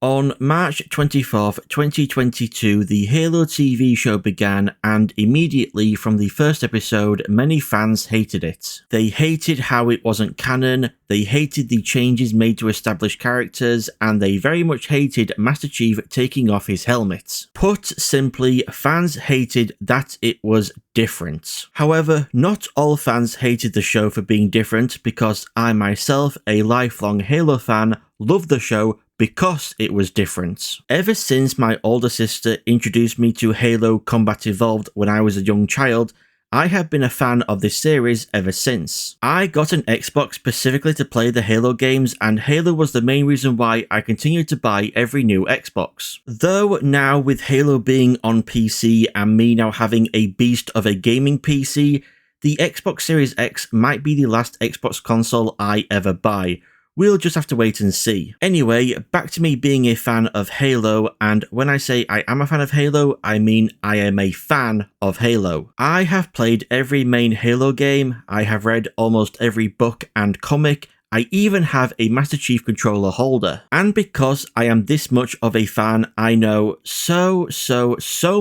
On March 24th, 2022, the Halo TV show began, and immediately from the first episode, many fans hated it. They hated how it wasn't canon, they hated the changes made to establish characters, and they very much hated Master Chief taking off his helmet. Put simply, fans hated that it was different. However, not all fans hated the show for being different, because I myself, a lifelong Halo fan, loved the show because it was different. Ever since my older sister introduced me to Halo Combat Evolved when I was a young child, I have been a fan of this series ever since. I got an Xbox specifically to play the Halo games, and Halo was the main reason why I continued to buy every new Xbox. Though now with Halo being on PC and me now having a beast of a gaming PC, the Xbox Series X might be the last Xbox console I ever buy. We'll just have to wait and see. Anyway, back to me being a fan of Halo, and when I say I am a fan of Halo, I mean I am a fan of Halo. I have played every main Halo game, I have read almost every book and comic, I even have a Master Chief controller holder. And because I am this much of a fan, I know so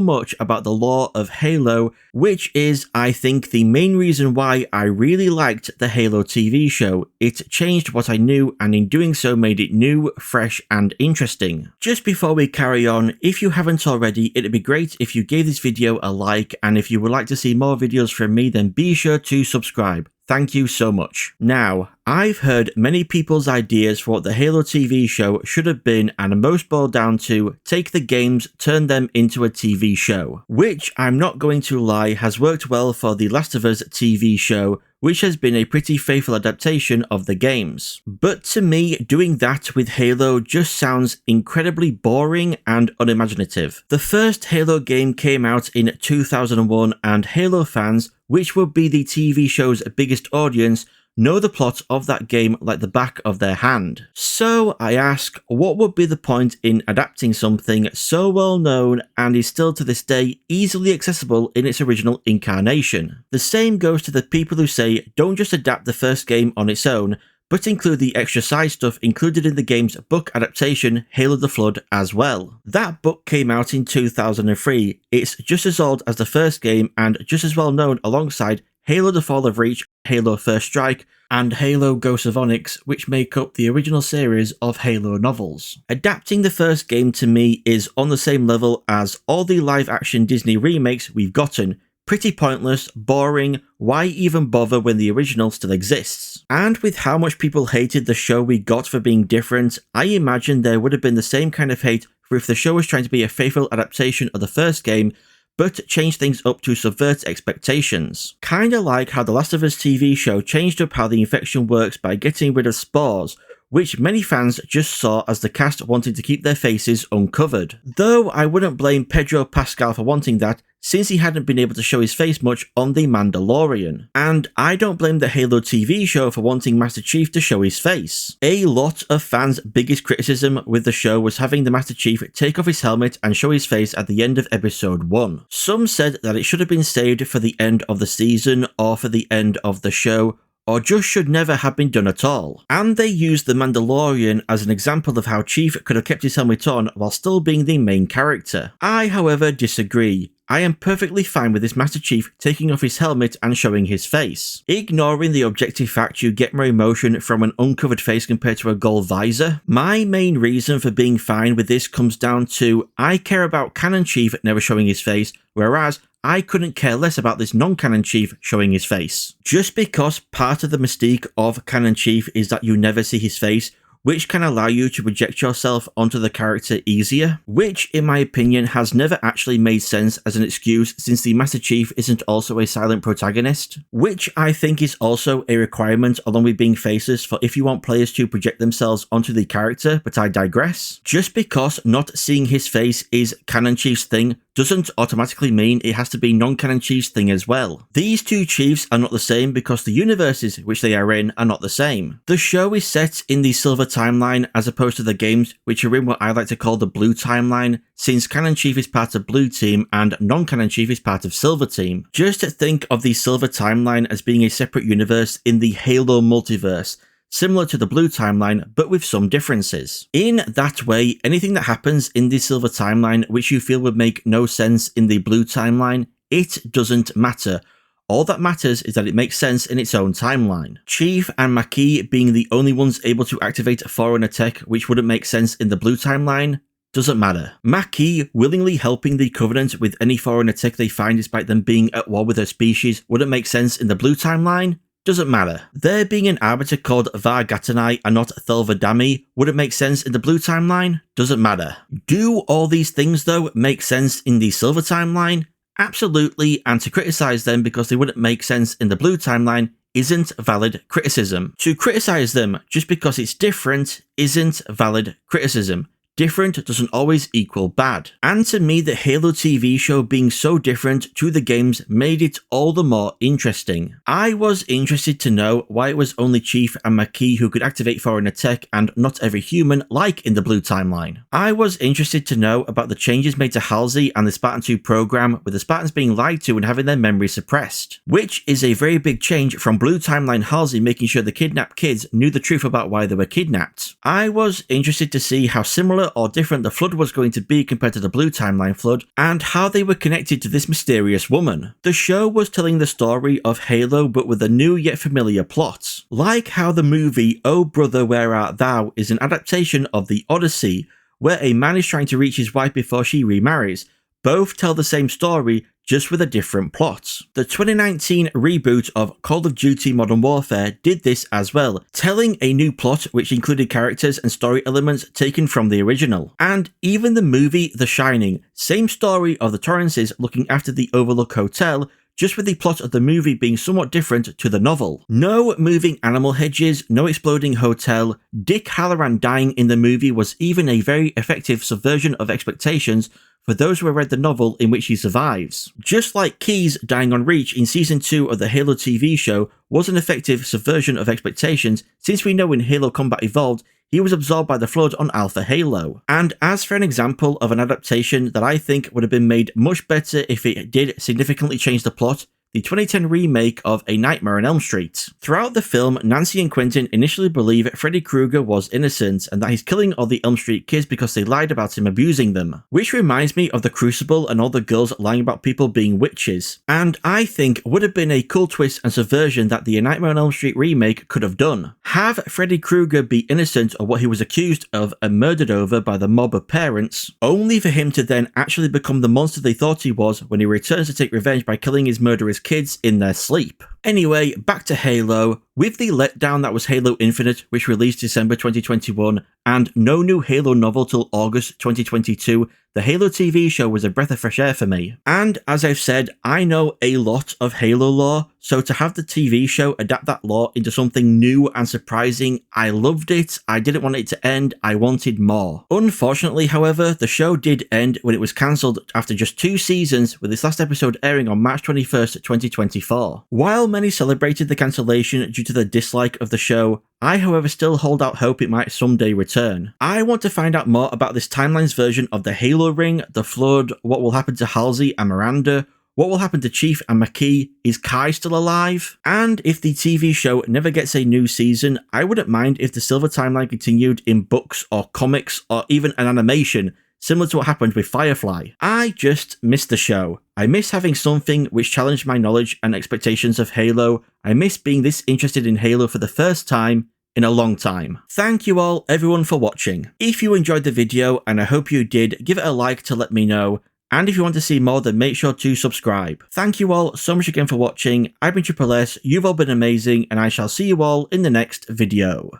much about the lore of Halo, which is, I think, the main reason why I really liked the Halo TV show. It changed what I knew, and in doing so made it new, fresh, and interesting. Just before we carry on, if you haven't already, it'd be great if you gave this video a like, and if you would like to see more videos from me, then be sure to subscribe. Thank you so much. Now, I've heard many people's ideas for what the Halo TV show should have been, and most boil down to take the games, turn them into a TV show, which I'm not going to lie has worked well for The Last of Us TV show, which has been a pretty faithful adaptation of the games. But to me, doing that with Halo just sounds incredibly boring and unimaginative. The first Halo game came out in 2001, and Halo fans, which would be the TV show's biggest audience, know the plot of that game like the back of their hand. So I ask, what would be the point in adapting something so well known and is still to this day easily accessible in its original incarnation? The same goes to the people who say don't just adapt the first game on its own, but include the extra side stuff included in the game's book adaptation, Halo the Flood, as well. That book came out in 2003. It's just as old as the first game and just as well known alongside Halo the Fall of Reach, Halo First Strike, and Halo Ghosts of Onyx, which make up the original series of Halo novels. Adapting the first game to me is on the same level as all the live-action Disney remakes we've gotten. Pretty pointless, boring, why even bother when the original still exists? And with how much people hated the show we got for being different, I imagine there would have been the same kind of hate for if the show was trying to be a faithful adaptation of the first game, but change things up to subvert expectations. Kinda like how The Last of Us TV show changed up how the infection works by getting rid of spores, which many fans just saw as the cast wanting to keep their faces uncovered. Though I wouldn't blame Pedro Pascal for wanting that, since he hadn't been able to show his face much on The Mandalorian. And I don't blame the Halo TV show for wanting Master Chief to show his face. A lot of fans' biggest criticism with the show was having the Master Chief take off his helmet and show his face at the end of episode 1. Some said that it should have been saved for the end of the season or for the end of the show, or just should never have been done at all. And they used The Mandalorian as an example of how Chief could have kept his helmet on while still being the main character. I, however, disagree. I am perfectly fine with this Master Chief taking off his helmet and showing his face. Ignoring the objective fact you get more emotion from an uncovered face compared to a gold visor, my main reason for being fine with this comes down to I care about Canon Chief never showing his face, whereas I couldn't care less about this non-canon Chief showing his face. Just because part of the mystique of Canon Chief is that you never see his face, which can allow you to project yourself onto the character easier, which in my opinion has never actually made sense as an excuse since the Master Chief isn't also a silent protagonist, which I think is also a requirement along with being faceless for if you want players to project themselves onto the character, but I digress. Just because not seeing his face is Canon Chief's thing doesn't automatically mean it has to be non-canon Chief's thing as well. These two Chiefs are not the same because the universes which they are in are not the same. The show is set in the Silver timeline as opposed to the games, which are in what I like to call the Blue timeline, since Canon Chief is part of Blue Team and non-canon Chief is part of Silver Team. Just think of the Silver timeline as being a separate universe in the Halo multiverse. similar to the blue timeline, but with some differences. In that way, anything that happens in the silver timeline which you feel would make no sense in the blue timeline, it doesn't matter. All that matters is that it makes sense in its own timeline. Chief and Maki being the only ones able to activate Forerunner tech which wouldn't make sense in the blue timeline, doesn't matter. Maki willingly helping the Covenant with any Forerunner tech they find despite them being at war with her species wouldn't make sense in the blue timeline, doesn't matter. There being an arbiter called Vargatanai and not Thelvadami wouldn't make sense in the blue timeline, doesn't matter. Do all these things though make sense in the silver timeline? Absolutely, and to criticize them because they wouldn't make sense in the blue timeline isn't valid criticism. To criticize them just because it's different isn't valid criticism. Different doesn't always equal bad. And to me, the Halo TV show being so different to the games made it all the more interesting. I was interested to know why it was only Chief and Maki who could activate Forerunner tech and not every human like in the blue timeline. I was interested to know about the changes made to Halsey and the Spartan 2 program with the Spartans being lied to and having their memories suppressed, which is a very big change from blue timeline Halsey making sure the kidnapped kids knew the truth about why they were kidnapped. I was interested to see how similar or different the Flood was going to be compared to the blue timeline Flood, and how they were connected to this mysterious woman. The show was telling the story of Halo but with a new yet familiar plot. Like how the movie Oh Brother Where Art Thou is an adaptation of the Odyssey, where a man is trying to reach his wife before she remarries. Both tell the same story, just with a different plot. The 2019 reboot of Call of Duty Modern Warfare did this as well, telling a new plot which included characters and story elements taken from the original. And even the movie The Shining, same story of the Torrances looking after the Overlook Hotel, just with the plot of the movie being somewhat different to the novel. No moving animal hedges, no exploding hotel. Dick Halloran dying in the movie was even a very effective subversion of expectations for those who have read the novel in which he survives. Just like Keyes dying on Reach in Season 2 of the Halo TV show was an effective subversion of expectations, since we know in Halo Combat Evolved he was absorbed by the Flood on Alpha Halo. And as for an example of an adaptation that I think would have been made much better if it did significantly change the plot, the 2010 remake of A Nightmare on Elm Street. Throughout the film, Nancy and Quentin initially believe Freddy Krueger was innocent and that he's killing all the Elm Street kids because they lied about him abusing them. Which reminds me of The Crucible and all the girls lying about people being witches. And I think would have been a cool twist and subversion that the A Nightmare on Elm Street remake could have done. Have Freddy Krueger be innocent of what he was accused of and murdered over by the mob of parents, only for him to then actually become the monster they thought he was when he returns to take revenge by killing his murderous kids in their sleep. Anyway, back to Halo. With the letdown that was Halo Infinite, which released December 2021, and no new Halo novel till August 2022, the Halo TV show was a breath of fresh air for me. And as I've said, I know a lot of Halo lore, so to have the TV show adapt that lore into something new and surprising, I loved it. I didn't want it to end, I wanted more. Unfortunately, however, the show did end when it was cancelled after just 2 seasons, with its last episode airing on March 21st, 2024. While many celebrated the cancellation due to the dislike of the show, I however still hold out hope it might someday return. I want to find out more about this timeline's version of the Halo ring, the Flood, what will happen to Halsey and Miranda, what will happen to Chief and Maki, is Kai still alive? And if the TV show never gets a new season, I wouldn't mind if the Silver Timeline continued in books or comics or even an animation, similar to what happened with Firefly. I just miss the show. I miss having something which challenged my knowledge and expectations of Halo. I miss being this interested in Halo for the first time in a long time. Thank you all, everyone, for watching. If you enjoyed the video, and I hope you did, give it a like to let me know. And if you want to see more, then make sure to subscribe. Thank you all so much again for watching. I've been Triple S, you've all been amazing, and I shall see you all in the next video.